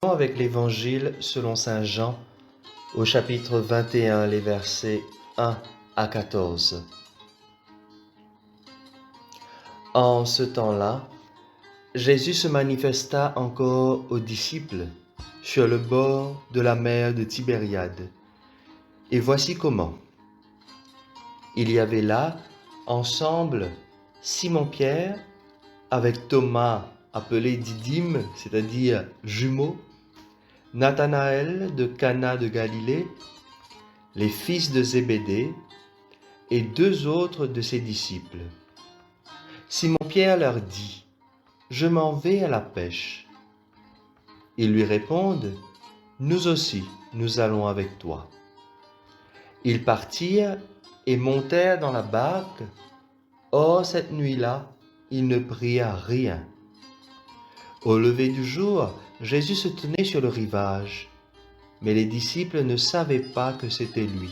Avec l'Évangile selon saint Jean, au chapitre 21, les versets 1 à 14. En ce temps-là, Jésus se manifesta encore aux disciples sur le bord de la mer de Tibériade. Et voici comment. Il y avait là, ensemble, Simon-Pierre, avec Thomas, appelé Didyme, c'est-à-dire jumeau, Nathanaël de Cana de Galilée, les fils de Zébédée et deux autres de ses disciples. Simon-Pierre leur dit : « Je m'en vais à la pêche. » Ils lui répondent : « Nous aussi, nous allons avec toi. » Ils partirent et montèrent dans la barque. Or, cette nuit-là, ils ne prirent rien. Au lever du jour, Jésus se tenait sur le rivage, mais les disciples ne savaient pas que c'était lui.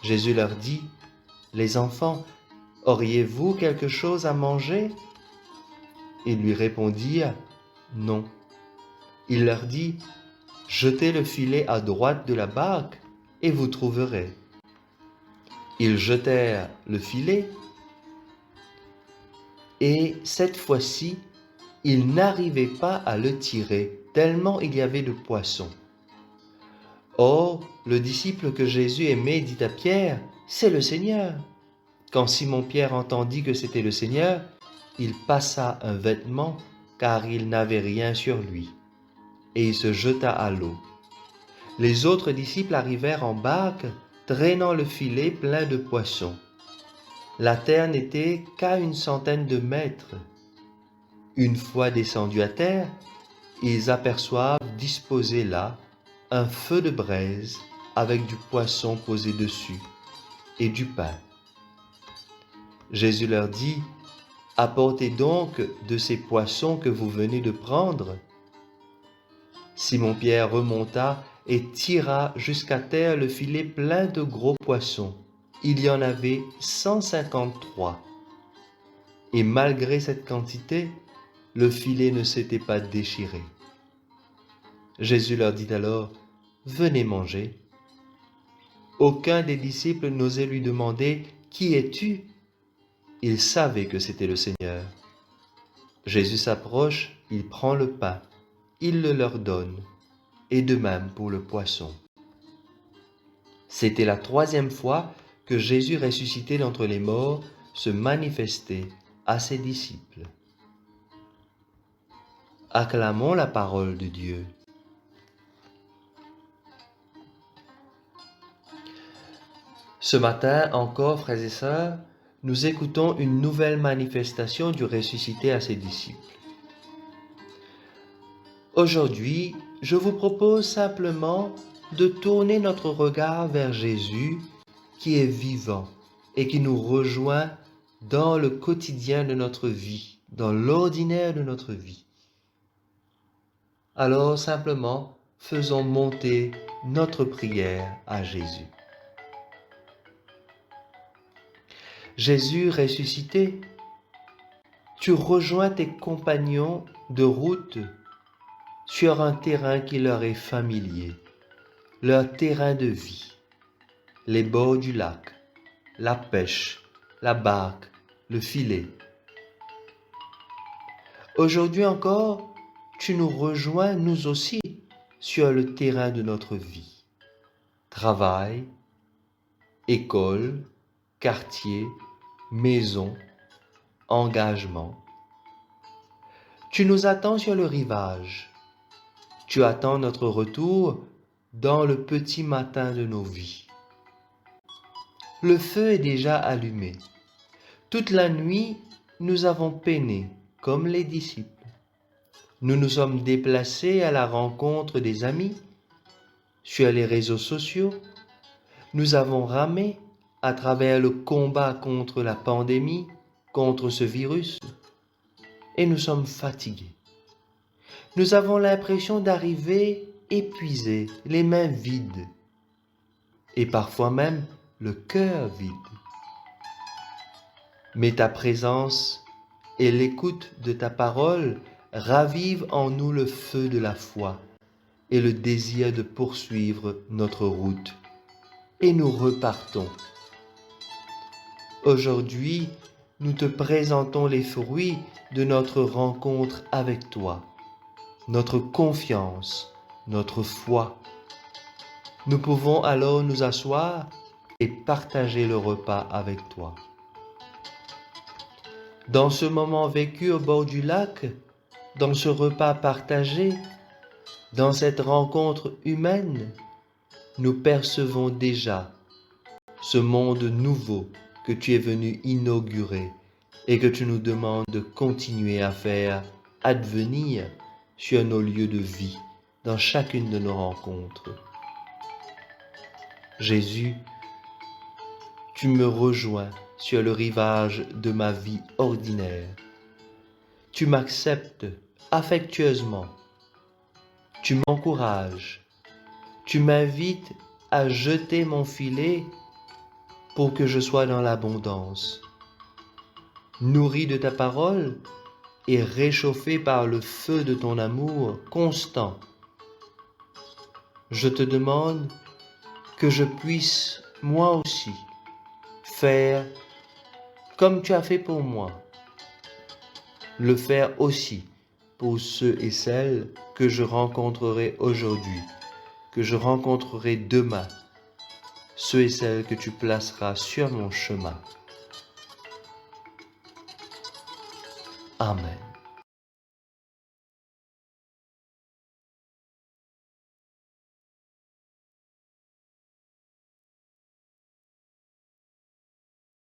Jésus leur dit : « Les enfants, auriez-vous quelque chose à manger ? » Ils lui répondirent : « Non. » Il leur dit : « Jetez le filet à droite de la barque et vous trouverez. » Ils jetèrent le filet et cette fois-ci, ils n'arrivaient pas à le tirer, tellement il y avait de poissons. Or, le disciple que Jésus aimait dit à Pierre : « C'est le Seigneur. » Quand Simon-Pierre entendit que c'était le Seigneur, il passa un vêtement, car il n'avait rien sur lui, et il se jeta à l'eau. Les autres disciples arrivèrent en barque, traînant le filet plein de poissons. La terre n'était qu'à 100 de mètres. Une fois descendus à terre, ils aperçoivent disposé là un feu de braise avec du poisson posé dessus et du pain. Jésus leur dit : « Apportez donc de ces poissons que vous venez de prendre. » Simon-Pierre remonta et tira jusqu'à terre le filet plein de gros poissons. Il y en avait 153. Et malgré cette quantité, le filet ne s'était pas déchiré. Jésus leur dit alors : « Venez manger. » Aucun des disciples n'osait lui demander : « Qui es-tu ? » Il savait que c'était le Seigneur. Jésus s'approche, il prend le pain, il le leur donne, et de même pour le poisson. C'était la 3e fois que Jésus ressuscité d'entre les morts se manifestait à ses disciples. Acclamons la parole de Dieu. Ce matin encore, frères et sœurs, nous écoutons une nouvelle manifestation du ressuscité à ses disciples. Aujourd'hui, je vous propose simplement de tourner notre regard vers Jésus qui est vivant et qui nous rejoint dans le quotidien de notre vie, dans l'ordinaire de notre vie. Alors simplement, faisons monter notre prière à Jésus. Jésus ressuscité, tu rejoins tes compagnons de route sur un terrain qui leur est familier, leur terrain de vie, les bords du lac, la pêche, la barque, le filet. Aujourd'hui encore, tu nous rejoins, nous aussi, sur le terrain de notre vie. Travail, école, quartier, maison, engagement. Tu nous attends sur le rivage. Tu attends notre retour dans le petit matin de nos vies. Le feu est déjà allumé. Toute la nuit, nous avons peiné, comme les disciples. Nous nous sommes déplacés à la rencontre des amis, sur les réseaux sociaux. Nous avons ramé à travers le combat contre la pandémie, contre ce virus, et nous sommes fatigués. Nous avons l'impression d'arriver épuisés, les mains vides, et parfois même le cœur vide. Mais ta présence et l'écoute de ta parole ravivent en nous le feu de la foi, et le désir de poursuivre notre route. Et nous repartons. Aujourd'hui, nous te présentons les fruits de notre rencontre avec toi, notre confiance, notre foi. Nous pouvons alors nous asseoir et partager le repas avec toi. Dans ce moment vécu au bord du lac, dans ce repas partagé, dans cette rencontre humaine, nous percevons déjà ce monde nouveau que tu es venu inaugurer et que tu nous demandes de continuer à faire advenir sur nos lieux de vie, dans chacune de nos rencontres. Jésus, tu me rejoins sur le rivage de ma vie ordinaire. Tu m'acceptes affectueusement. Tu m'encourages. Tu m'invites à jeter mon filet pour que je sois dans l'abondance. Nourri de ta parole et réchauffé par le feu de ton amour constant, je te demande que je puisse, moi aussi, faire comme tu as fait pour moi, le faire aussi pour ceux et celles que je rencontrerai aujourd'hui, que je rencontrerai demain, ceux et celles que tu placeras sur mon chemin. Amen.